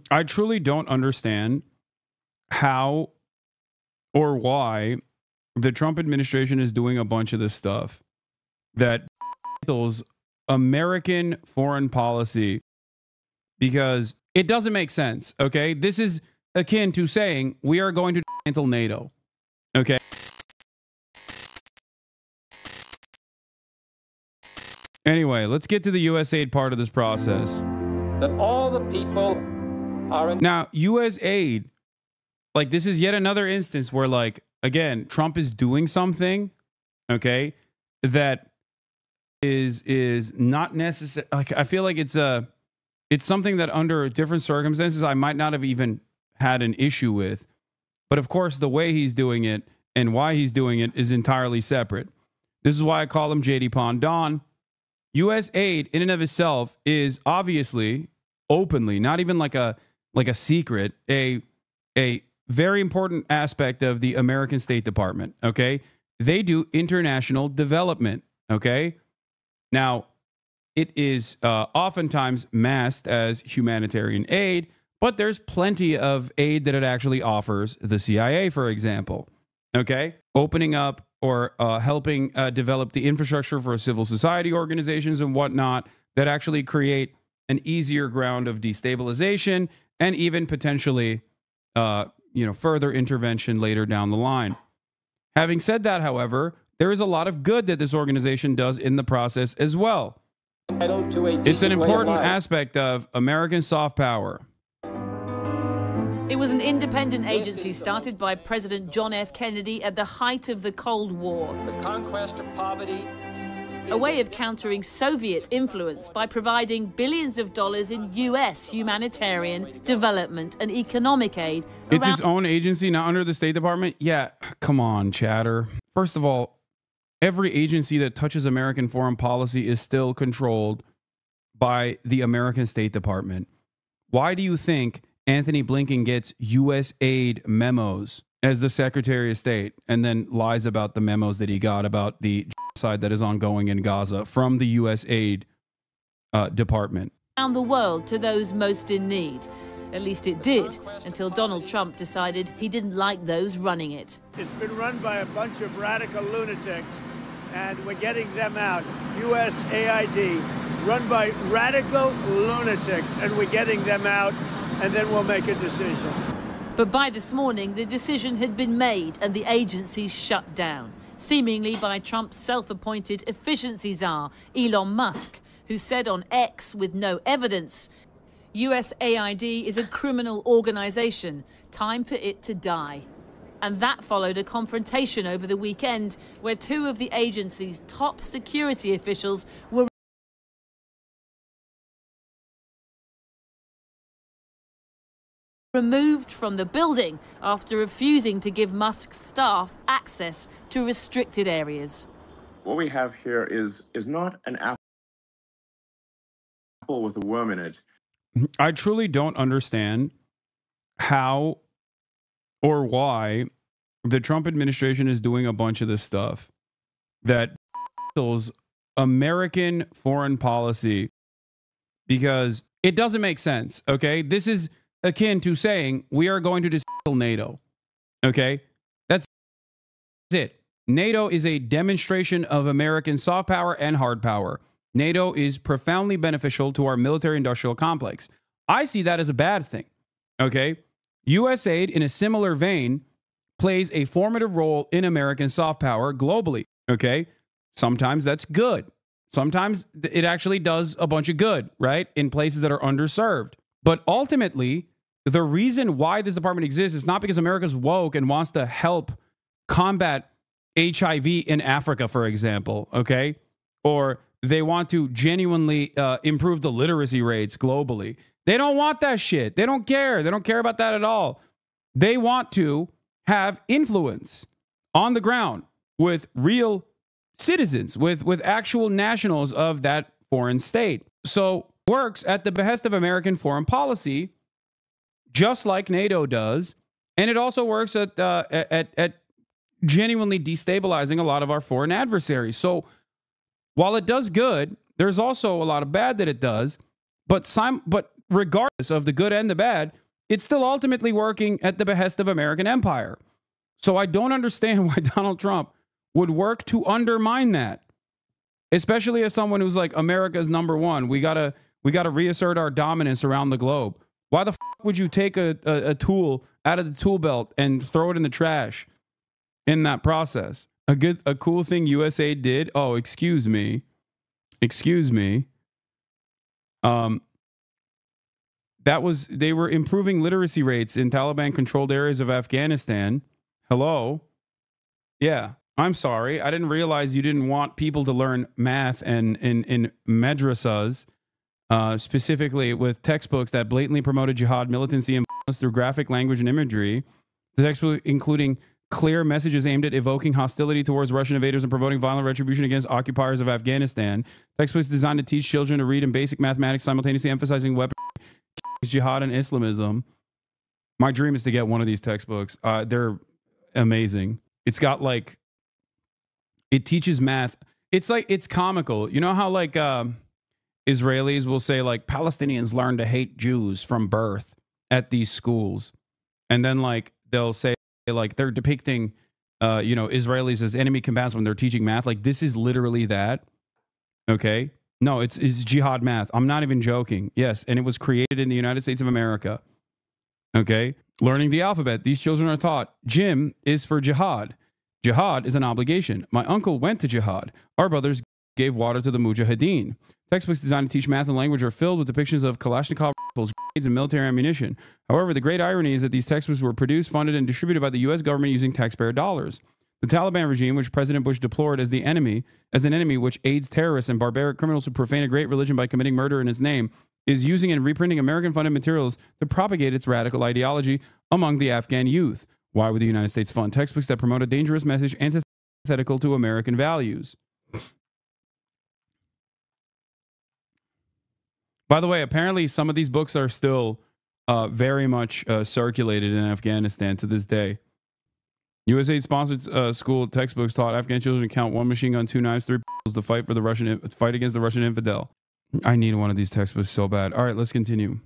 I truly don't understand how or why the Trump administration is doing a bunch of this stuff that handles American foreign policy, because it doesn't make sense. Okay, this is akin to saying we are going to dismantle NATO. Okay. Anyway, let's get to the USAID part of this process. That all the people are now USAID, like, this is yet another instance where, like, again, Trump is doing something, okay, that is not necessary. Like, I feel like it's something that under different circumstances I might not have even had an issue with, but of course the way he's doing it and why he's doing it is entirely separate. This is why I call him JD Pondon. USAID in and of itself is obviously openly, not even like a secret, a very important aspect of the American State Department. Okay, they do international development. Okay, now it is oftentimes masked as humanitarian aid, but there's plenty of aid that it actually offers the CIA, for example. Okay, opening up or helping develop the infrastructure for civil society organizations and whatnot that actually create an easier ground of destabilization and even potentially, further intervention later down the line. Having said that, however, there is a lot of good that this organization does in the process as well. It's an important aspect of American soft power. It was an independent agency started by President John F. Kennedy at the height of the Cold War. The conquest of poverty. A way of countering Soviet influence by providing billions of dollars in U.S. humanitarian, development, and economic aid. It's its own agency, not under the State Department? Yeah, come on, chatter. First of all, every agency that touches American foreign policy is still controlled by the American State Department. Why do you think Anthony Blinken gets USAID memos as the Secretary of State and then lies about the memos that he got about the genocide that is ongoing in Gaza from the USAID department? Around the world to those most in need. At least it did, until Donald Trump decided he didn't like those running it. It's been run by a bunch of radical lunatics, and we're getting them out. USAID, run by radical lunatics, and we're getting them out, and then we'll make a decision. But by this morning, the decision had been made and the agency shut down, seemingly by Trump's self-appointed efficiency czar, Elon Musk, who said on X with no evidence, USAID is a criminal organization. Time for it to die. And that followed a confrontation over the weekend where two of the agency's top security officials were removed from the building after refusing to give Musk's staff access to restricted areas. What we have here is not an apple with a worm in it. I truly don't understand how or why the Trump administration is doing a bunch of this stuff that handles American foreign policy, because it doesn't make sense. Okay, this is akin to saying we are going to dismantle NATO. Okay, that's it. NATO is a demonstration of American soft power and hard power. NATO is profoundly beneficial to our military-industrial complex. I see that as a bad thing. Okay, USAID, in a similar vein, plays a formative role in American soft power globally. Okay, sometimes that's good. Sometimes it actually does a bunch of good, right, in places that are underserved. But ultimately, the reason why this department exists is not because America's woke and wants to help combat HIV in Africa, for example, okay? Or they want to genuinely improve the literacy rates globally. They don't want that shit. They don't care. They don't care about that at all. They want to have influence on the ground with real citizens, with actual nationals of that foreign state. So works at the behest of American foreign policy, just like NATO does, and it also works at genuinely destabilizing a lot of our foreign adversaries. So while it does good, there's also a lot of bad that it does. But regardless of the good and the bad, it's still ultimately working at the behest of American empire. So I don't understand why Donald Trump would work to undermine that, especially as someone who's like, America's number one. We gotta reassert our dominance around the globe. Why the fuck would you take a tool out of the tool belt and throw it in the trash in that process? A cool thing USAID did. Oh, excuse me. They were improving literacy rates in Taliban controlled areas of Afghanistan. Hello? Yeah. I'm sorry. I didn't realize you didn't want people to learn math and in madrasas, specifically with textbooks that blatantly promoted jihad, militancy, and violence through graphic language and imagery. The textbook including clear messages aimed at evoking hostility towards Russian invaders and promoting violent retribution against occupiers of Afghanistan. Textbooks designed to teach children to read in basic mathematics, simultaneously emphasizing weapons, jihad, and Islamism. My dream is to get one of these textbooks. They're amazing. It's got like, it teaches math. It's like, it's comical. You know how like Israelis will say like Palestinians learn to hate Jews from birth at these schools. And then like they'll say like they're depicting, Israelis as enemy combatants when they're teaching math. Like this is literally that. Okay. No, it's jihad math. I'm not even joking. Yes. And it was created in the United States of America. Okay. Learning the alphabet. These children are taught. Jim is for jihad. Jihad is an obligation. My uncle went to jihad. Our brothers gave water to the mujahideen. Textbooks designed to teach math and language are filled with depictions of Kalashnikov rifles, grenades, and military ammunition. However, the great irony is that these textbooks were produced, funded, and distributed by the U.S. government using taxpayer dollars. The Taliban regime, which President Bush deplored as an enemy which aids terrorists and barbaric criminals who profane a great religion by committing murder in its name, is using and reprinting American-funded materials to propagate its radical ideology among the Afghan youth. Why would the United States fund textbooks that promote a dangerous message antithetical to American values? By the way, apparently some of these books are still very much circulated in Afghanistan to this day. USAID-sponsored school textbooks taught Afghan children to count 1 machine gun, 2 knives, 3 pistols to fight against the Russian infidel. I need one of these textbooks so bad. All right, let's continue.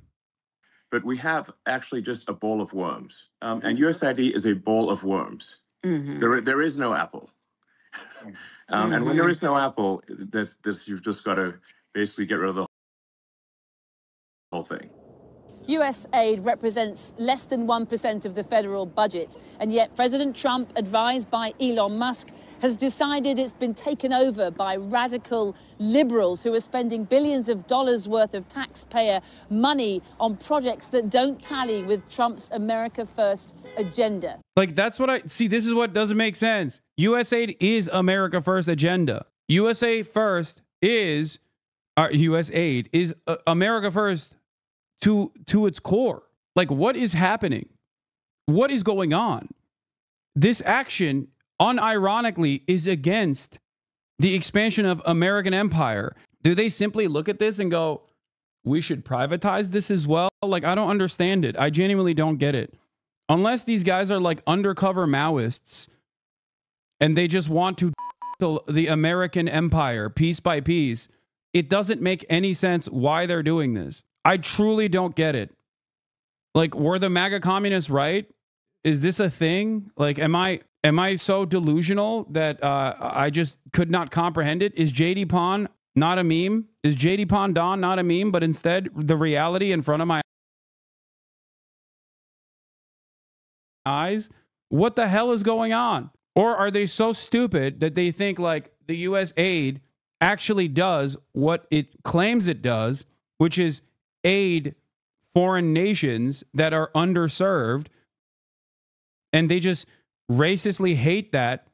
But we have actually just a bowl of worms. And USAID is a bowl of worms. Mm-hmm. There is no apple. And when there is no apple, you've just got to basically get rid of the whole thing. US aid represents less than 1% of the federal budget, and yet President Trump, advised by Elon Musk, has decided it's been taken over by radical liberals who are spending billions of dollars worth of taxpayer money on projects that don't tally with Trump's America First agenda. Like, that's what I see. This is what doesn't make sense. USAID is America First agenda. USAID is America First to its core. Like, what is happening? What is going on? This action, unironically, is against the expansion of American empire. Do they simply look at this and go, we should privatize this as well? Like, I don't understand it. I genuinely don't get it. Unless these guys are like undercover Maoists and they just want to the American empire piece by piece, it doesn't make any sense why they're doing this. I truly don't get it. Like, were the MAGA communists right? Is this a thing? Like, am I so delusional that I just could not comprehend it? Is JD Pond not a meme? Is JD Pond Don not a meme, but instead the reality in front of my eyes? What the hell is going on? Or are they so stupid that they think like the U.S. aid actually does what it claims it does, which is aid foreign nations that are underserved, and they just racistly hate that,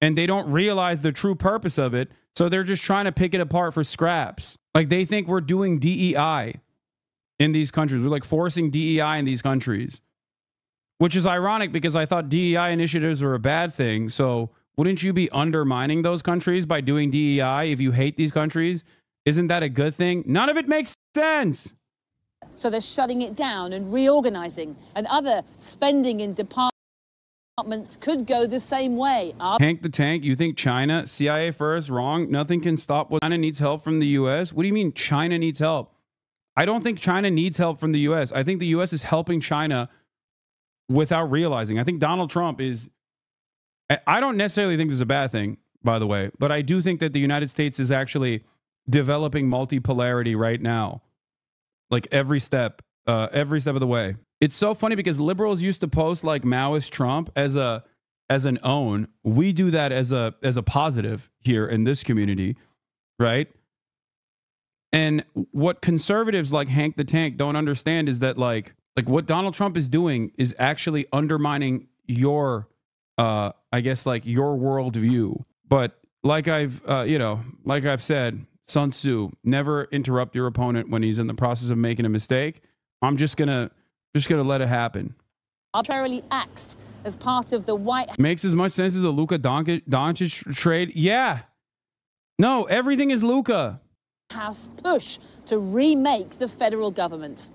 and they don't realize the true purpose of it, so they're just trying to pick it apart for scraps. Like, they think we're doing DEI in these countries. We're like forcing DEI in these countries, which is ironic because I thought DEI initiatives were a bad thing. So wouldn't you be undermining those countries by doing DEI if you hate these countries? Isn't that a good thing? None of it makes sense. So they're shutting it down and reorganizing, and other spending in departments could go the same way. Hank the Tank, you think China, CIA first, wrong? Nothing can stop what China needs help from the U.S.? What do you mean China needs help? I don't think China needs help from the U.S. I think the U.S. is helping China without realizing. I think Donald Trump is... I don't necessarily think this is a bad thing, by the way, but I do think that the United States is actually developing multipolarity right now. Like every step of the way. It's so funny because liberals used to post like Maoist Trump as an own. We do that as a positive here in this community, right? And what conservatives like Hank the Tank don't understand is that like what Donald Trump is doing is actually undermining your I guess like your worldview. But like I've said, Sun Tzu, never interrupt your opponent when he's in the process of making a mistake. I'm just gonna let it happen. Arbitrarily axed as part of the White House. Makes as much sense as a Luka Doncic trade. Yeah. No, everything is Luka. House push to remake the federal government.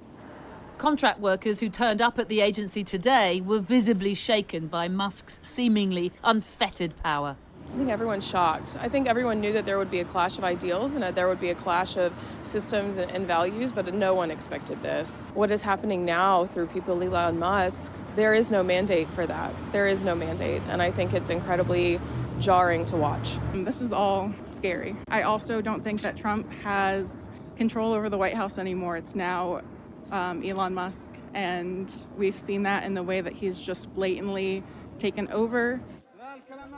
Contract workers who turned up at the agency today were visibly shaken by Musk's seemingly unfettered power. I think everyone's shocked. I think everyone knew that there would be a clash of ideals and that there would be a clash of systems and values, but no one expected this. What is happening now through people like Elon Musk, there is no mandate for that. There is no mandate, and I think it's incredibly jarring to watch. This is all scary. I also don't think that Trump has control over the White House anymore. It's now Elon Musk, and we've seen that in the way that he's just blatantly taken over.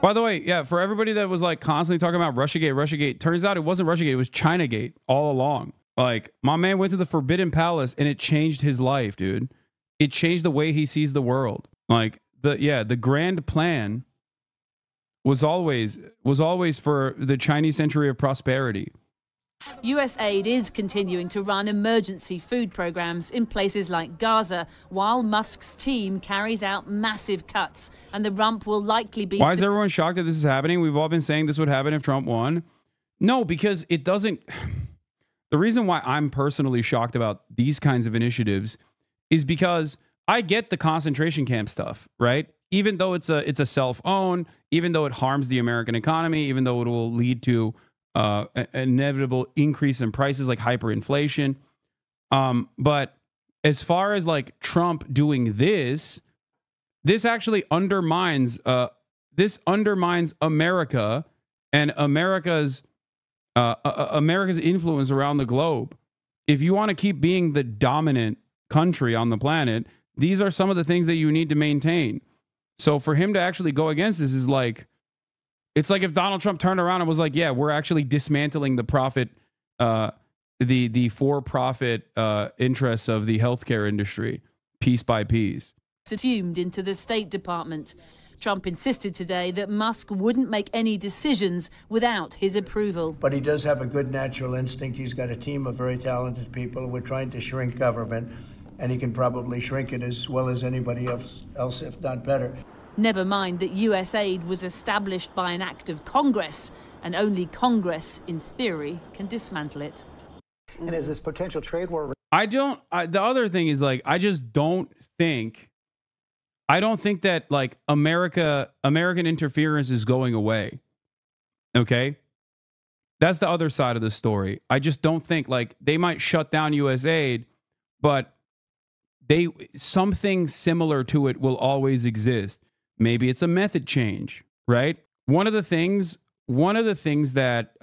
By the way, yeah, for everybody that was like constantly talking about Russiagate, turns out it wasn't Russiagate, it was Chinagate all along. Like, my man went to the Forbidden Palace and it changed his life, dude. It changed the way he sees the world. Like, the grand plan was always for the Chinese century of prosperity. USAID is continuing to run emergency food programs in places like Gaza, while Musk's team carries out massive cuts, and the rump will likely be... Why is everyone shocked that this is happening? We've all been saying this would happen if Trump won. No, because it doesn't... The reason why I'm personally shocked about these kinds of initiatives is because I get the concentration camp stuff, right? Even though it's a self-own, even though it harms the American economy, even though it will lead to an inevitable increase in prices like hyperinflation. But as far as like Trump doing this actually undermines America and America's influence around the globe. If you want to keep being the dominant country on the planet, these are some of the things that you need to maintain. So for him to actually go against this is like, it's like if Donald Trump turned around and was like, yeah, we're actually dismantling the profit, the for-profit interests of the healthcare industry, piece by piece. Assumed into the State Department. Trump insisted today that Musk wouldn't make any decisions without his approval. But he does have a good natural instinct. He's got a team of very talented people. We're trying to shrink government, and he can probably shrink it as well as anybody else, if not better. Never mind that USAID was established by an act of Congress, and only Congress, in theory, can dismantle it. And is this potential trade war... The other thing is, like, I don't think that, like, American interference is going away. Okay? That's the other side of the story. I just don't think, like, they might shut down USAID, but something similar to it will always exist. Maybe it's a method change, right? One of the things that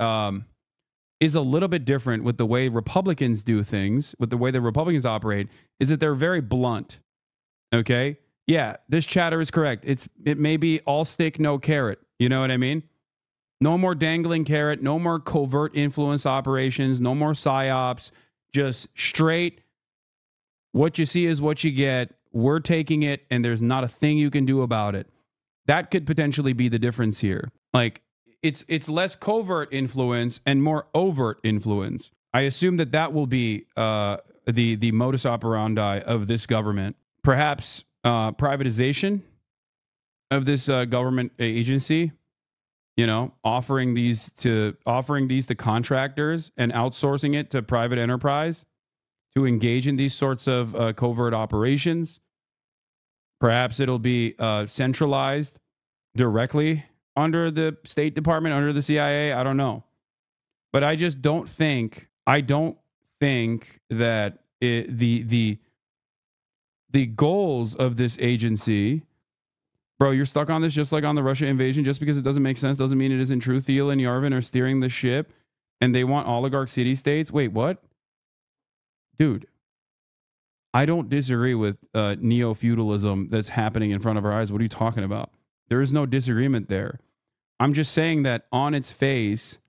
is a little bit different with the way Republicans do things, with the way the Republicans operate, is that they're very blunt. Okay? Yeah, this chatter is correct. It may be all stick, no carrot. You know what I mean? No more dangling carrot, no more covert influence operations, no more psyops, just straight, what you see is what you get. We're taking it, and there's not a thing you can do about it. That could potentially be the difference here. Like, it's less covert influence and more overt influence. I assume that will be the modus operandi of this government. Perhaps privatization of this government agency. You know, offering these to contractors and outsourcing it to private enterprise to engage in these sorts of covert operations. Perhaps it'll be centralized directly under the State Department, under the CIA. I don't know. But I just don't think think that the goals of this agency, bro, you're stuck on this just like on the Russia invasion. Just because it doesn't make sense doesn't mean it isn't true. Thiel and Yarvin are steering the ship, and they want oligarch city-states. Wait, what? Dude, I don't disagree with neo-feudalism that's happening in front of our eyes. What are you talking about? There is no disagreement there. I'm just saying that on its face,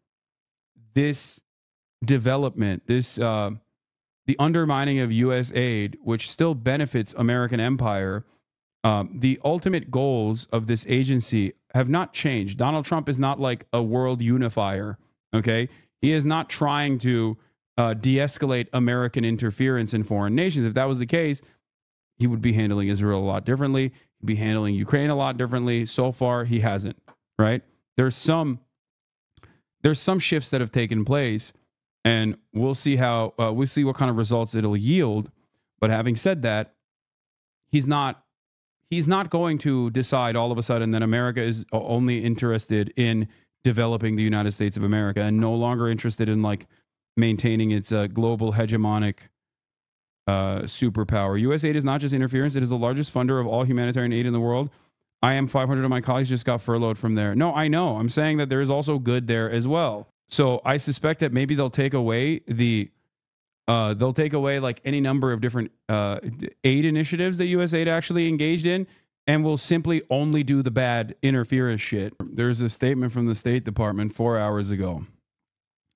this development, this the undermining of U.S. aid, which still benefits American empire, the ultimate goals of this agency have not changed. Donald Trump is not like a world unifier, okay? He is not trying to de-escalate American interference in foreign nations. If that was the case, he would be handling Israel a lot differently. He'd be handling Ukraine a lot differently. So far, he hasn't, right? There's some shifts that have taken place, and we'll see what kind of results it'll yield. But having said that, he's not going to decide all of a sudden that America is only interested in developing the United States of America and no longer interested in like maintaining its global hegemonic superpower. USAID is not just interference. It is the largest funder of all humanitarian aid in the world. I am 500 of my colleagues just got furloughed from there. No, I know. I'm saying that there is also good there as well. So I suspect that maybe they'll take away like any number of different aid initiatives that USAID actually engaged in, and will simply only do the bad interference shit. There's a statement from the State Department 4 hours ago,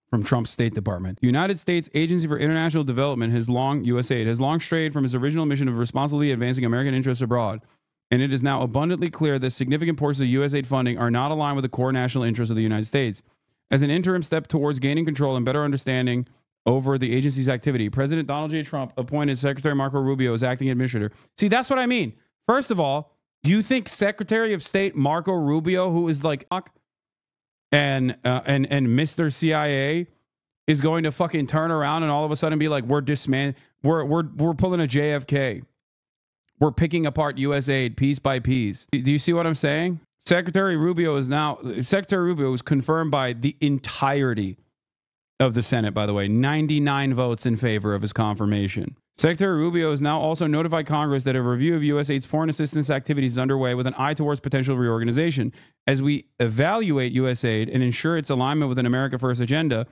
from Trump's State Department. The United States Agency for International Development USAID has long strayed from its original mission of responsibly advancing American interests abroad, and it is now abundantly clear that significant portions of USAID funding are not aligned with the core national interests of the United States. As an interim step towards gaining control and better understanding over the agency's activity, President Donald J. Trump appointed Secretary Marco Rubio as acting administrator. See, that's what I mean. First of all, you think Secretary of State Marco Rubio, who is like and Mr. CIA, is going to fucking turn around and all of a sudden be like, we're pulling a JFK. We're picking apart USAID piece by piece. Do you see what I'm saying? Secretary Rubio was confirmed by the entirety of the Senate, by the way. 99 votes in favor of his confirmation. Secretary Rubio has now also notified Congress that a review of USAID's foreign assistance activities is underway with an eye towards potential reorganization. As we evaluate USAID and ensure its alignment with an America First agenda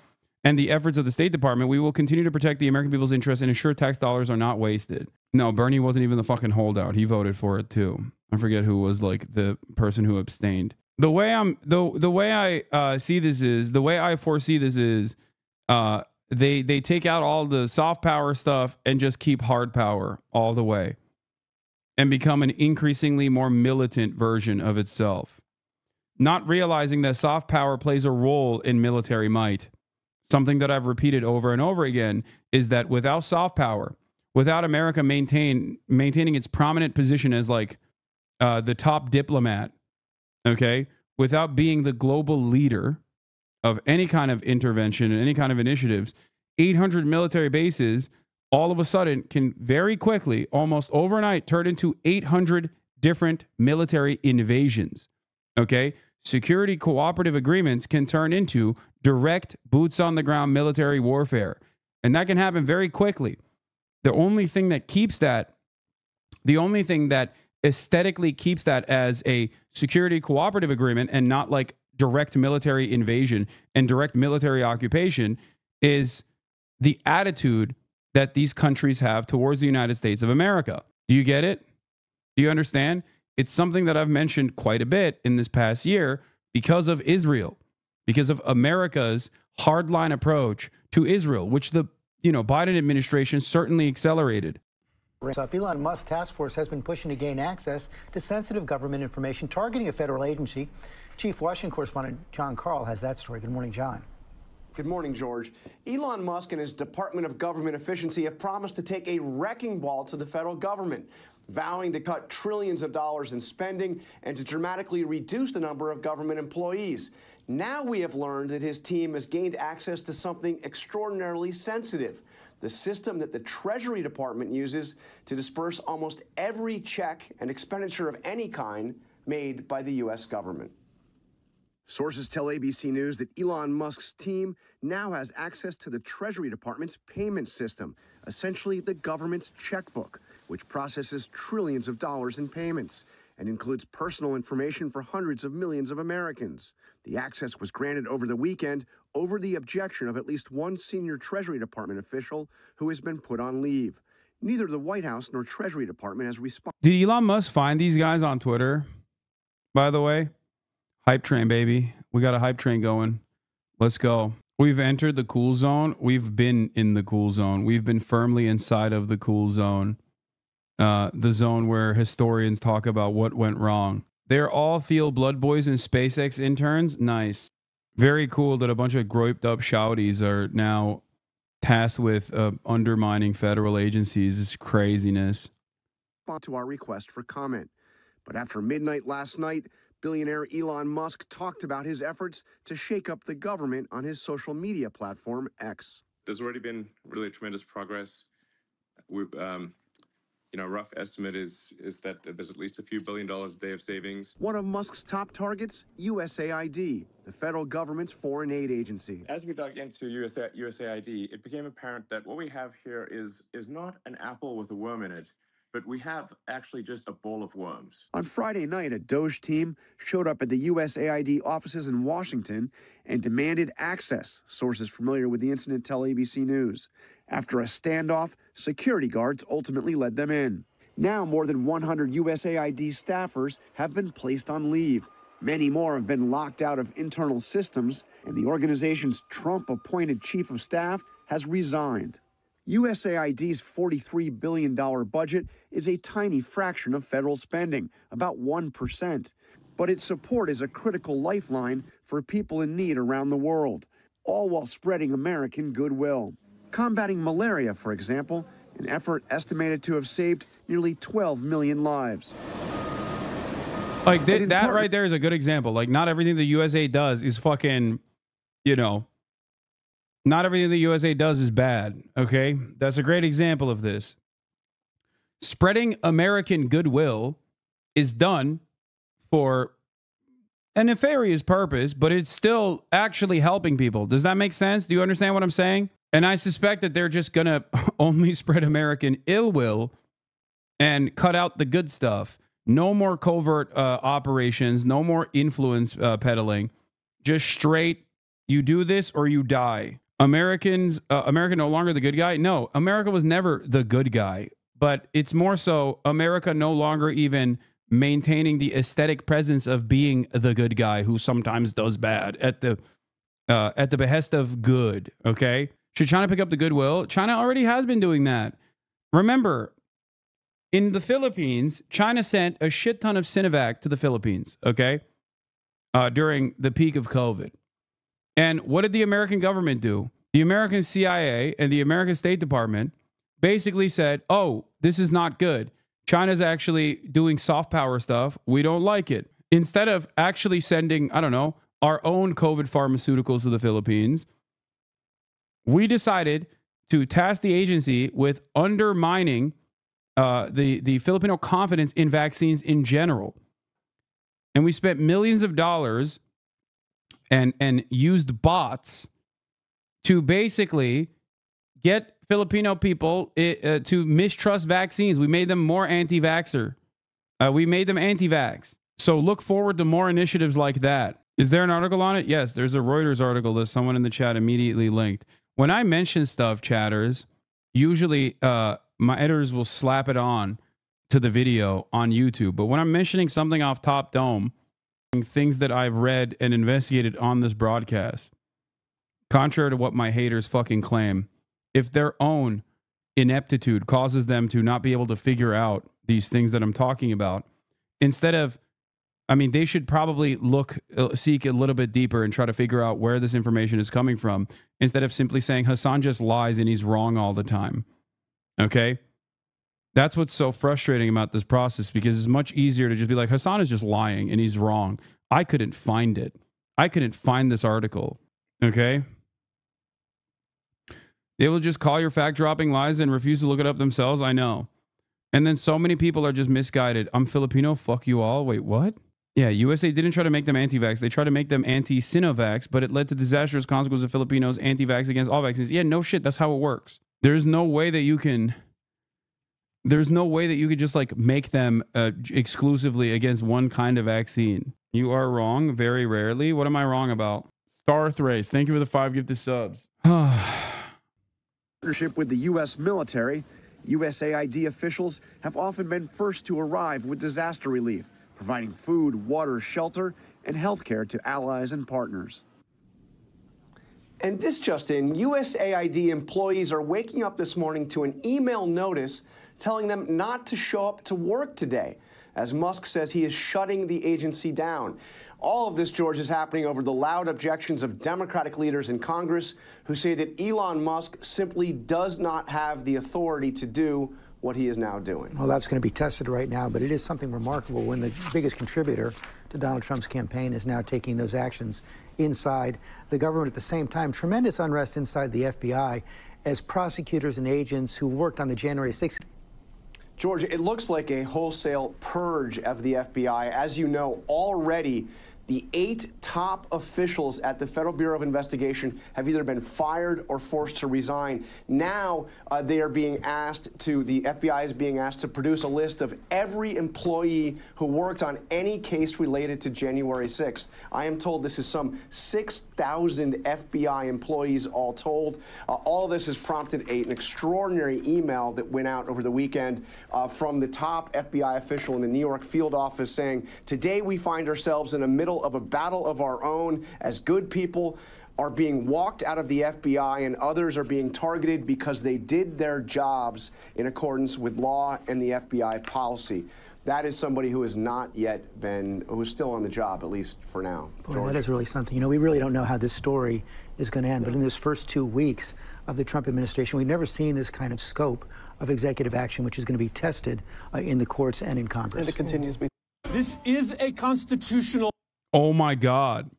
and the efforts of the State Department, we will continue to protect the American people's interests and ensure tax dollars are not wasted. No, Bernie wasn't even the fucking holdout. He voted for it too. I forget who was like the person who abstained. The way I see this is, the way I foresee this is, they take out all the soft power stuff and just keep hard power all the way and become an increasingly more militant version of itself. Not realizing that soft power plays a role in military might. Something that I've repeated over and over again is that without soft power, without America maintaining its prominent position as like the top diplomat, okay, without being the global leader of any kind of intervention and any kind of initiatives, 800 military bases all of a sudden can very quickly, almost overnight, turn into 800 different military invasions. Okay? Security cooperative agreements can turn into direct boots on the ground military warfare. And that can happen very quickly. The only thing that aesthetically keeps that as a security cooperative agreement and not like direct military invasion and direct military occupation is the attitude that these countries have towards the United States of America. Do you get it? Do you understand? It's something that I've mentioned quite a bit in this past year because of Israel, because of America's hardline approach to Israel, which the Biden administration certainly accelerated. Elon Musk's task force has been pushing to gain access to sensitive government information targeting a federal agency. Chief Washington correspondent John Carl has that story. Good morning, John. Good morning, George. Elon Musk and his Department of Government Efficiency have promised to take a wrecking ball to the federal government, vowing to cut trillions of dollars in spending and to dramatically reduce the number of government employees. Now we have learned that his team has gained access to something extraordinarily sensitive, the system that the Treasury Department uses to disperse almost every check and expenditure of any kind made by the U.S. government. Sources tell ABC News that Elon Musk's team now has access to the Treasury Department's payment system, essentially the government's checkbook, which processes trillions of dollars in payments and includes personal information for hundreds of millions of Americans. The access was granted over the weekend over the objection of at least one senior Treasury Department official who has been put on leave. Neither the White House nor Treasury Department has responded. Did Elon Musk find these guys on Twitter, by the way? Hype train, baby. We got a hype train going. Let's go. We've entered the cool zone. We've been in the cool zone. We've been firmly inside of the cool zone. The zone where historians talk about what went wrong. They're all Theo Blood Boys and SpaceX interns. Nice. Very cool that a bunch of groiped up shouties are now tasked with undermining federal agencies. It's craziness. To our request for comment. But after midnight last night, billionaire Elon Musk talked about his efforts to shake up the government on his social media platform, X. There's already been really tremendous progress. We've, rough estimate is that there's at least a few $1 billion a day of savings. One of Musk's top targets, USAID, the federal government's foreign aid agency. As we dug into USAID, it became apparent that what we have here is not an apple with a worm in it, but we have actually just a bowl of worms. On Friday night, a Doge team showed up at the USAID offices in Washington and demanded access, sources familiar with the incident tell ABC News. After a standoff, security guards ultimately led them in. Now, more than 100 USAID staffers have been placed on leave. Many more have been locked out of internal systems, and the organization's Trump-appointed chief of staff has resigned. USAID's $43 billion budget is a tiny fraction of federal spending, about 1%. But its support is a critical lifeline for people in need around the world, all while spreading American goodwill. Combating malaria, for example, an effort estimated to have saved nearly 12 million lives. Like that right there is a good example. Like not everything the USA does is fucking, not everything the USA does is bad, okay? That's a great example of this. Spreading American goodwill is done for a nefarious purpose, but it's still actually helping people. Does that make sense? Do you understand what I'm saying? And I suspect that they're just going to only spread American ill will and cut out the good stuff. No more covert operations, no more influence peddling. Just straight, you do this or you die. America no longer the good guy? No, America was never the good guy, but it's more so America no longer even maintaining the aesthetic presence of being the good guy who sometimes does bad at the behest of good, okay? Should China pick up the goodwill? China already has been doing that. Remember, in the Philippines, China sent a shit ton of Sinovac to the Philippines, okay? During the peak of COVID. And what did the American government do? The American CIA and the American State Department basically said, oh, this is not good. China's actually doing soft power stuff. We don't like it. Instead of actually sending, I don't know, our own COVID pharmaceuticals to the Philippines, we decided to task the agency with undermining the Filipino confidence in vaccines in general. And we spent millions of dollars and used bots to basically get Filipino people to mistrust vaccines. We made them more anti-vaxxer. We made them anti-vax. So look forward to more initiatives like that. Is there an article on it? Yes, there's a Reuters article that someone in the chat immediately linked. When I mention stuff, chatters, usually my editors will slap it on to the video on YouTube. But when I'm mentioning something off Top Dome, things that I've read and investigated on this broadcast, contrary to what my haters fucking claim, if their own ineptitude causes them to not be able to figure out these things that I'm talking about, instead of, they should probably seek a little bit deeper and try to figure out where this information is coming from, instead of simply saying Hasan just lies and he's wrong all the time. Okay? That's what's so frustrating about this process, because it's much easier to just be like, Hasan is just lying and he's wrong. I couldn't find it. I couldn't find this article. Okay? They will just call your fact-dropping lies and refuse to look it up themselves. I know. And then so many people are just misguided. I'm Filipino. Fuck you all. Wait, what? Yeah, USA didn't try to make them anti-vax. They tried to make them anti-Sinovax, but it led to disastrous consequences of Filipinos anti-vax against all vaccines. Yeah, no shit. That's how it works. There's no way that you can just like make them exclusively against one kind of vaccine. You are wrong very rarely. What am I wrong about? Star Thrace, thank you for the 5 gifted subs. Partnership with the U.S. military, USAID officials have often been first to arrive with disaster relief, providing food, water, shelter, and health care to allies and partners. And this just in, USAID employees are waking up this morning to an email notice telling them not to show up to work today, as Musk says he is shutting the agency down. All of this, George, is happening over the loud objections of Democratic leaders in Congress who say that Elon Musk simply does not have the authority to do what he is now doing. Well, that's going to be tested right now, but it is something remarkable when the biggest contributor to Donald Trump's campaign is now taking those actions inside the government. At the same time, tremendous unrest inside the FBI as prosecutors and agents who worked on the January 6th. George, it looks like a wholesale purge of the FBI. As you know, already the 8 top officials at the Federal Bureau of Investigation have either been fired or forced to resign. Now they are being asked to, the FBI is being asked to produce a list of every employee who worked on any case related to January 6th. I am told this is some 6,000 FBI employees all told. All of this has prompted an extraordinary email that went out over the weekend from the top FBI official in the New York field office saying, today we find ourselves in the middle of a battle of our own as good people are being walked out of the FBI and others are being targeted because they did their jobs in accordance with law and the FBI policy. That is somebody who has not yet been, who's still on the job, at least for now. Boy, that is really something. You know, we really don't know how this story is going to end, but in this first 2 weeks of the Trump administration, we've never seen this kind of scope of executive action, which is going to be tested in the courts and in Congress. And it continues to be. This is a constitutional. Oh my God.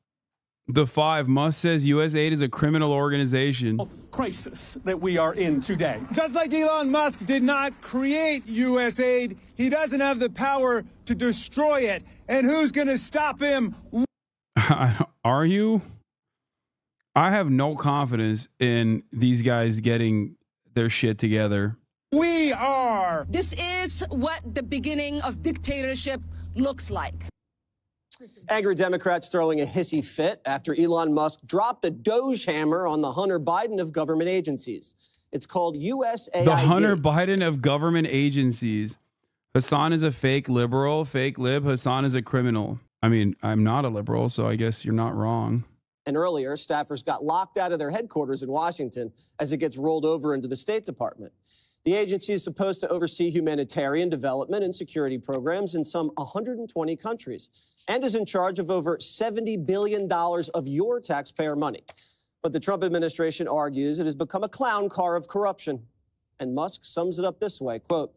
The 5, Musk says USAID is a criminal organization. Crisis that we are in today. Just like Elon Musk did not create USAID, he doesn't have the power to destroy it. And who's going to stop him? Are you? I have no confidence in these guys getting their shit together. We are. This is what the beginning of dictatorship looks like. Angry Democrats throwing a hissy fit after Elon Musk dropped the Doge hammer on the Hunter Biden of government agencies. It's called USAID. The Hunter Biden of government agencies. Hasan is a fake liberal, fake lib. Hasan is a criminal. I mean, I'm not a liberal, so I guess you're not wrong. And earlier, staffers got locked out of their headquarters in Washington as it gets rolled over into the State Department. The agency is supposed to oversee humanitarian development and security programs in some 120 countries and is in charge of over $70 billion of your taxpayer money. But the Trump administration argues it has become a clown car of corruption. And Musk sums it up this way, quote,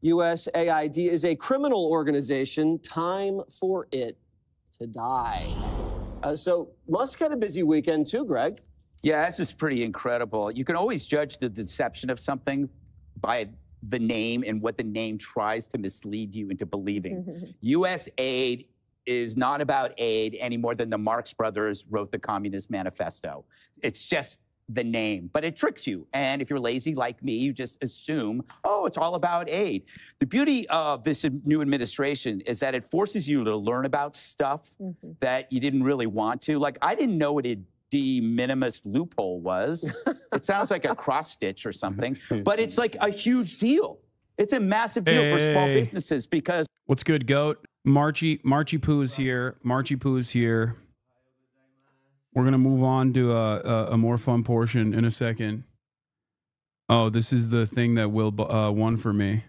USAID is a criminal organization. Time for it to die. So Musk had a busy weekend too, Greg. Yeah, this is pretty incredible. You can always judge the deception of something by the name and what the name tries to mislead you into believing. USAID is not about aid any more than the Marx Brothers wrote the Communist Manifesto. It's just the name, but it tricks you. And if you're lazy like me, you just assume, oh, it's all about aid. The beauty of this new administration is that it forces you to learn about stuff that you didn't really want to. Like, I didn't know what a de minimis loophole was. It sounds like a cross stitch or something, but it's like a huge deal. It's a massive deal for small businesses because... What's good, Goat? Marchy Poo's here. Marchy Poo's here. We're going to move on to a more fun portion in a second. Oh, this is the thing that Will won for me.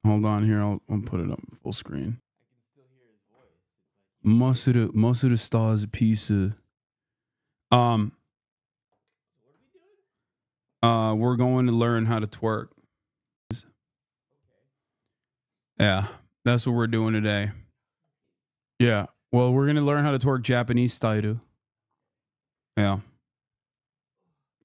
Hold on here. I'll put it up full screen. Most of the stars a piece of... we're going to learn how to twerk. Yeah, that's what we're doing today. Yeah, well, we're going to learn how to twerk Japanese style. Yeah.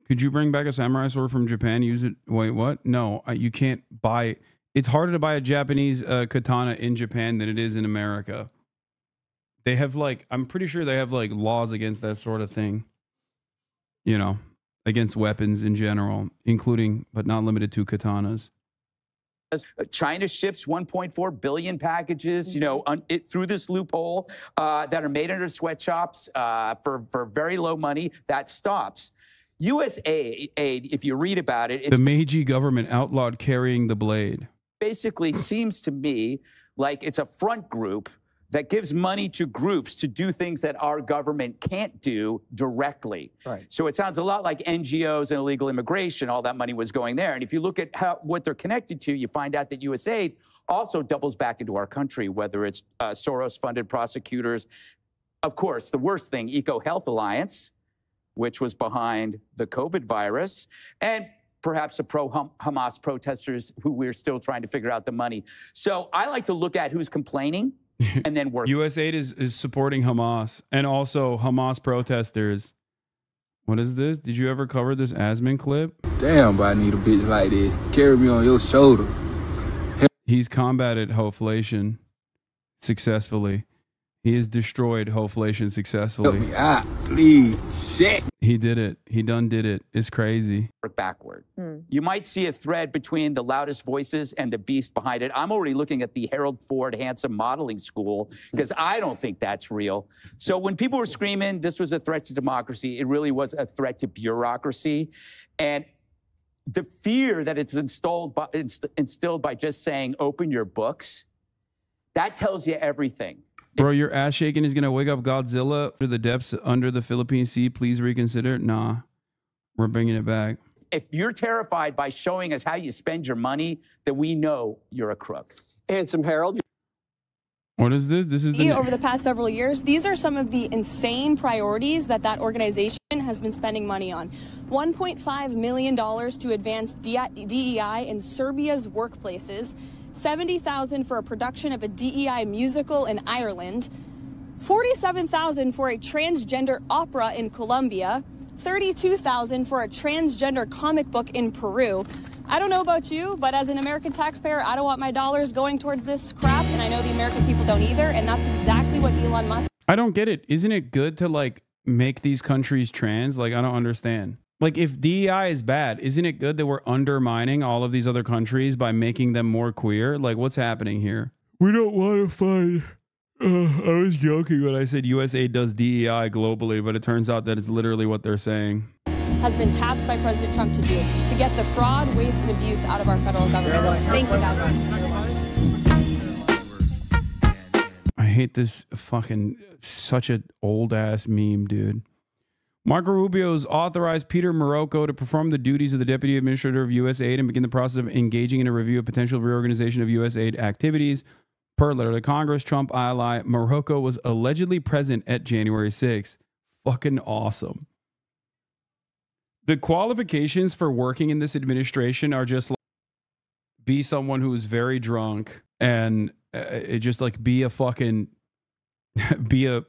Could you bring back a samurai sword from Japan? Use it. Wait, what? No, you can't buy. It's harder to buy a Japanese katana in Japan than it is in America. They have like, I'm pretty sure they have like laws against that sort of thing, you know, against weapons in general, including but not limited to katanas. China ships 1.4 billion packages, you know, through this loophole that are made under sweatshops for very low money. That stops. USAID, if you read about it, it's the Meiji government outlawed carrying the blade. Basically seems to me like it's a front group that gives money to groups to do things that our government can't do directly. Right. So it sounds a lot like NGOs and illegal immigration. All that money was going there. And if you look at what they're connected to, you find out that USAID also doubles back into our country, whether it's Soros-funded prosecutors. Of course, the worst thing, EcoHealth Alliance, which was behind the COVID virus, and perhaps the pro-Hamas protesters who we're still trying to figure out the money. So I like to look at who's complaining and then work. USAID is supporting Hamas and also Hamas protesters. What is this? Did you ever cover this Asman clip? Damn, but I need a bitch like this. Carry me on your shoulder. He's combated hoflation successfully. He has destroyed hoflation successfully. Help me out, please. Shit. He did it. He done did it. It's crazy. Work backward. You might see a thread between the loudest voices and the beast behind it. I'm already looking at the Harold Ford Handsome Modeling School because I don't think that's real. So when people were screaming this was a threat to democracy, it really was a threat to bureaucracy. And the fear that it's instilled by just saying, open your books, that tells you everything. Bro, your ass shaking is going to wake up Godzilla to the depths under the Philippine Sea. Please reconsider. Nah, we're bringing it back. If you're terrified by showing us how you spend your money, then we know you're a crook. Handsome Harold. What is this? This is over the past several years, these are some of the insane priorities that organization has been spending money on. $1.5 million to advance DEI in Serbia's workplaces, $70,000 for a production of a DEI musical in Ireland, $47,000 for a transgender opera in Colombia, $32,000 for a transgender comic book in Peru. I don't know about you, but as an American taxpayer, I don't want my dollars going towards this crap, and I know the American people don't either, and that's exactly what Elon Musk... I don't get it. Isn't it good to, like, make these countries trans? Like, I don't understand. Like, if DEI is bad, isn't it good that we're undermining all of these other countries by making them more queer? Like, what's happening here? We don't want to find... I was joking when I said USAID does DEI globally, but it turns out that it's literally what they're saying. Has been tasked by President Trump to do, to get the fraud, waste, and abuse out of our federal government. Thank you, guys. I hate this fucking... Such an old-ass meme, dude. Marco Rubio's authorized Peter Morocco to perform the duties of the Deputy Administrator of USAID and begin the process of engaging in a review of potential reorganization of USAID activities. Per letter to Congress, Trump ally Morocco was allegedly present at January 6th. Fucking awesome. The qualifications for working in this administration are just like be someone who is very drunk and just like be a fucking be a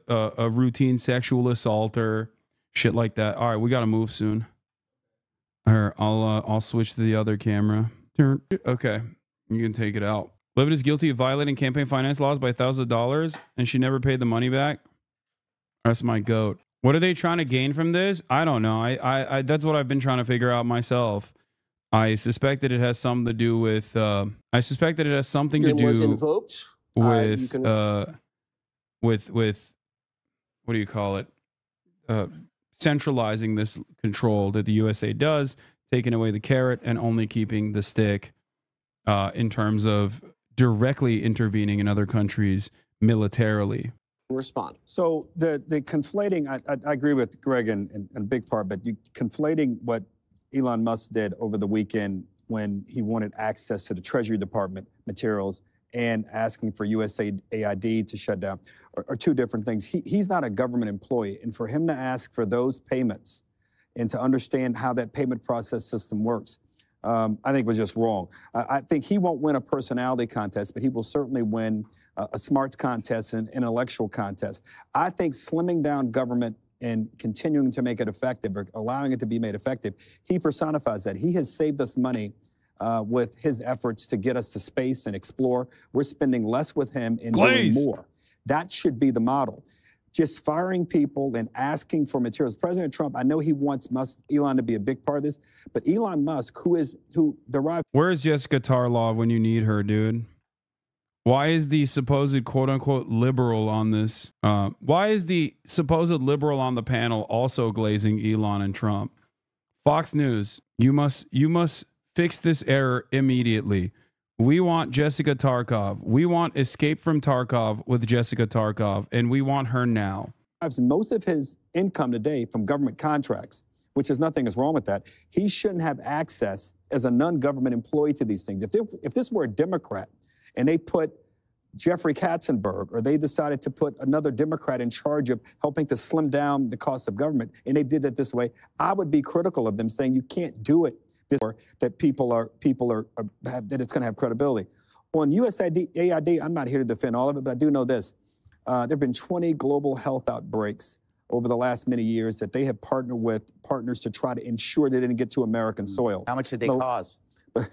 routine sexual assaulter. Shit like that. All right, we got to move soon. All right, I'll switch to the other camera. Okay, you can take it out. Levitt is guilty of violating campaign finance laws by thousands of dollars, and she never paid the money back. That's my goat. What are they trying to gain from this? I don't know. I that's what I've been trying to figure out myself. I suspect that it has something to do with. I suspect that it has something to do was invoked. with what do you call it? Centralizing this control that the USA does, taking away the carrot and only keeping the stick in terms of directly intervening in other countries militarily. Respond. So the conflating, I agree with Greg in a big part, but you conflating what Elon Musk did over the weekend when he wanted access to the Treasury Department materials and asking for USAID to shut down are two different things. He's not a government employee, and for him to ask for those payments and to understand how that payment process system works, I think was just wrong. I think he won't win a personality contest, but he will certainly win a smarts contest and intellectual contest. I think slimming down government and continuing to make it effective or allowing it to be made effective, he personifies that. He has saved us money with his efforts to get us to space and explore. We're spending less with him and doing more. That should be the model. Just firing people and asking for materials. President Trump, I know he wants Elon to be a big part of this, but Elon Musk, who derived... Where's Jessica Tarlov when you need her, dude? Why is the supposed quote-unquote liberal on this? Why is the supposed liberal on the panel also glazing Elon and Trump? Fox News, you must fix this error immediately. We want Jessica Tarkov. We want Escape from Tarkov with Jessica Tarkov, and we want her now. Most of his income today from government contracts, which is nothing is wrong with that. He shouldn't have access as a non-government employee to these things. If this were a Democrat and they put Jeffrey Katzenberg, or they decided to put another Democrat in charge of helping to slim down the cost of government, and they did it this way, I would be critical of them, saying you can't do it this way, that that it's going to have credibility. On USAID, I'm not here to defend all of it, but I do know this. There have been 20 global health outbreaks over the last many years that they have partnered with partners to try to ensure they didn't get to American soil. How much did they cause?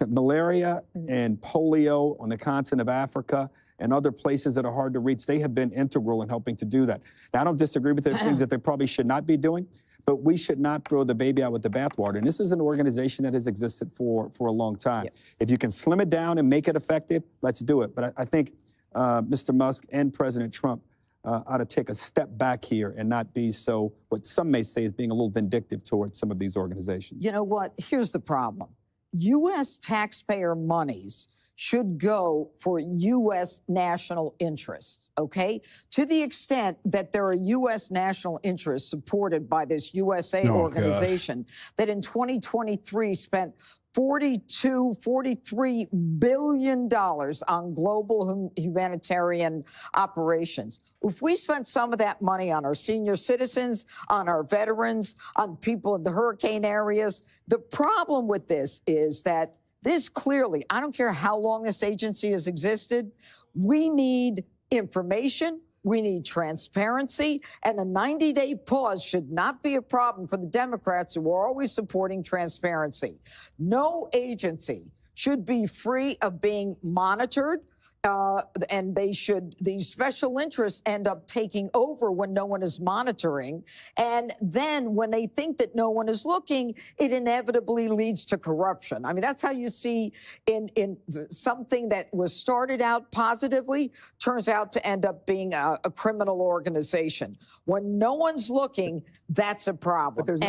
Malaria and polio on the continent of Africa and other places that are hard to reach, they have been integral in helping to do that. Now, I don't disagree with the things that they probably should not be doing, but we should not throw the baby out with the bathwater. And this is an organization that has existed for a long time. Yep. If you can slim it down and make it effective, let's do it. But I think Mr. Musk and President Trump ought to take a step back here and not be so, what some may say is being a little vindictive towards some of these organizations. You know what? Here's the problem. U.S. taxpayer monies should go for U.S. national interests, okay? To the extent that there are U.S. national interests supported by this USAID organization that in 2023 spent $43 billion on global humanitarian operations. If we spent some of that money on our senior citizens, on our veterans, on people in the hurricane areas, the problem with this is that this clearly, I don't care how long this agency has existed, we need information, we need transparency, and a 90-day pause should not be a problem for the Democrats who are always supporting transparency. No agency should be free of being monitored, and these special interests end up taking over when no one is monitoring. And then when they think that no one is looking, it inevitably leads to corruption. I mean, that's how you see in something that was started out positively turns out to end up being a criminal organization. When no one's looking, that's a problem. But there's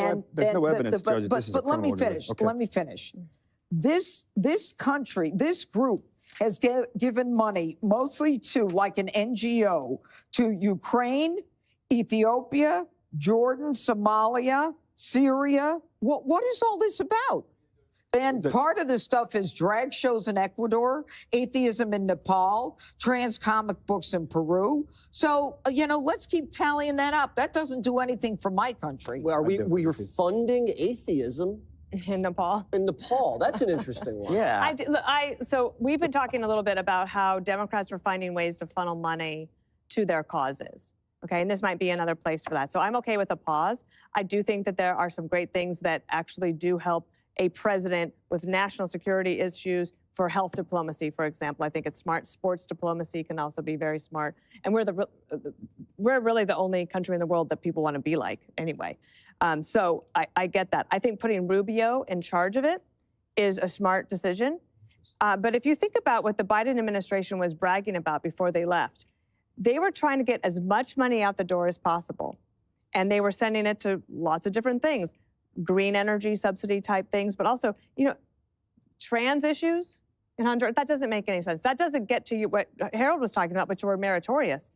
no evidence, Judge, this is a criminal organization. Let me finish. This country, this group, has given money mostly to, like an NGO, to Ukraine, Ethiopia, Jordan, Somalia, Syria. What is all this about? And part of this stuff is drag shows in Ecuador, atheism in Nepal, trans comic books in Peru. So, let's keep tallying that up. That doesn't do anything for my country. Well, we're funding atheism in Nepal. In Nepal, that's an interesting one. Yeah. So we've been talking a little bit about how Democrats are finding ways to funnel money to their causes. Okay, and this might be another place for that. So I'm okay with a pause. I do think that there are some great things that actually do help a president with national security issues for health diplomacy, for example. I think it's smart. Sports diplomacy can also be very smart. And we're really the only country in the world that people want to be like anyway. So I get that. I think putting Rubio in charge of it is a smart decision. But if you think about what the Biden administration was bragging about before they left, they were trying to get as much money out the door as possible. And they were sending it to lots of different things, green energy subsidy type things, but also, trans issues in Honduras. That doesn't make any sense. That doesn't get to you what Harold was talking about, which were meritorious.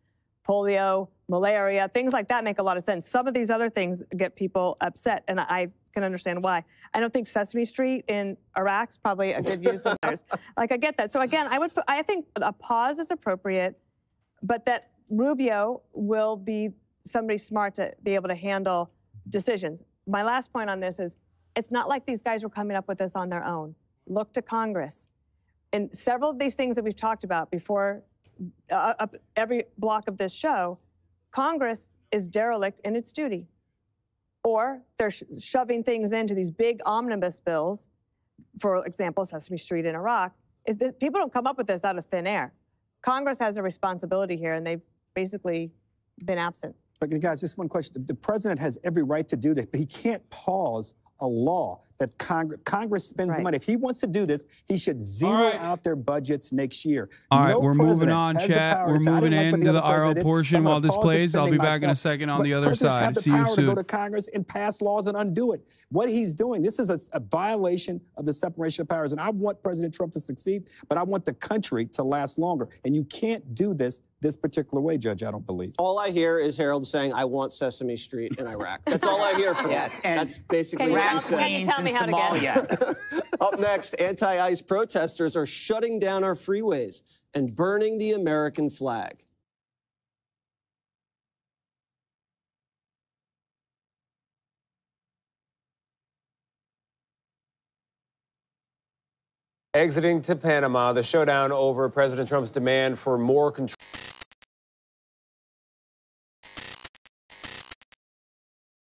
Polio, malaria, things like that make a lot of sense. Some of these other things get people upset, and I can understand why. I don't think Sesame Street in Iraq's probably a good use of theirs. I get that. So again, I think a pause is appropriate, but that Rubio will be somebody smart to be able to handle decisions. My last point on this is, it's not like these guys were coming up with this on their own. Look to Congress. And several of these things that we've talked about before, every block of this show, Congress is derelict in its duty. Or they're shoving things into these big omnibus bills, for example, Sesame Street in Iraq. People don't come up with this out of thin air. Congress has a responsibility here, and they've basically been absent. But guys, just one question. The president has every right to do this, but he can't pause a law that Congress spends the money. If he wants to do this, he should zero out their budgets next year. All right, we're moving on, chat. We're moving into the IRL portion while this plays. I'll be back in a second on the other side. See you soon. Presidents have the power to go to Congress and pass laws and undo it. What he's doing, this is a violation of the separation of powers. And I want President Trump to succeed, but I want the country to last longer. And you can't do this particular way, Judge, I don't believe. All I hear is Harold saying, I want Sesame Street in Iraq. That's all I hear from him. And that's basically what you said. Can you tell me how to get? Up next, anti-ICE protesters are shutting down our freeways and burning the American flag. Exiting to Panama, the showdown over President Trump's demand for more control.